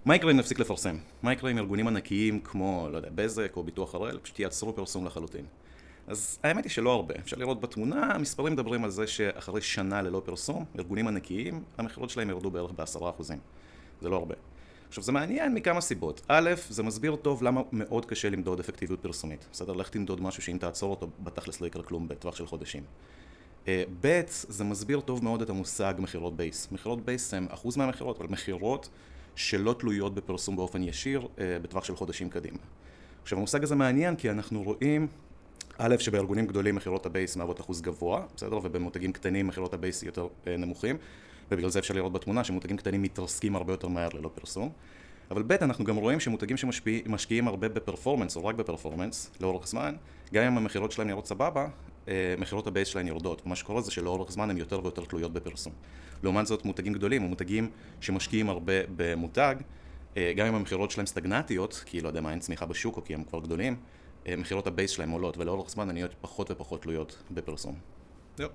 מה יקרה אם נפסיק לפרסם? מה יקרה אם ארגונים ענקיים כמו, לא יודע, בזק או ביטוח הראל, פשוט יעצרו פרסום לחלוטין? אז האמת היא שלא הרבה. אפשר לראות בתמונה, המספרים מדברים על זה שאחרי שנה ללא פרסום, ארגונים ענקיים, המחירות שלהם ירדו בערך ב10%. זה לא הרבה. עכשיו, זה מעניין מכמה סיבות. א', זה מסביר טוב למה מאוד קשה למדוד אפקטיביות פרסומית. בסדר? לך תמדוד משהו שאם תעצור אותו, בתכלס לא יקרה כלום בטווח של חודשים. ב', זה מסביר טוב מאוד את המושג מחירות בייס. מחירות בייס הם אחוז מהמחירות, אבל מחירות שלא תלויות בפרסום באופן ישיר בטווח של חודשים קדימה. עכשיו, המושג הזה מעניין כי אנחנו רואים, א', שבארגונים גדולים מחירות הבייס מהוות אחוז גבוה, בסדר? ובמותגים קטנים מחירות הבייס יותר נמוכים, ובגלל זה אפשר לראות בתמונה שמותגים קטנים מתרסקים הרבה יותר מהר ללא פרסום. אבל ב', אנחנו גם רואים שמותגים שמשקיעים הרבה בפרפורמנס או רק בפרפורמנס לאורך זמן, גם אם המחירות שלהם נראות סבבה, מחירות הבייס שלהם יורדות. ומה שקורה זה שלאורך זמן הן יותר ויותר תלויות בפרסום. לעומת זאת, מותגים גדולים או מותגים שמשקיעים הרבה במותג, גם אם המחירות שלהם סטגנטיות, כי לא יודע מה, אין צמיחה בשוק או כי הם כבר גדולים, מחירות הבייס שלהם עולות, ולאורך זמן הן נהיות פחות ופחות תלויות בפרסום. זהו.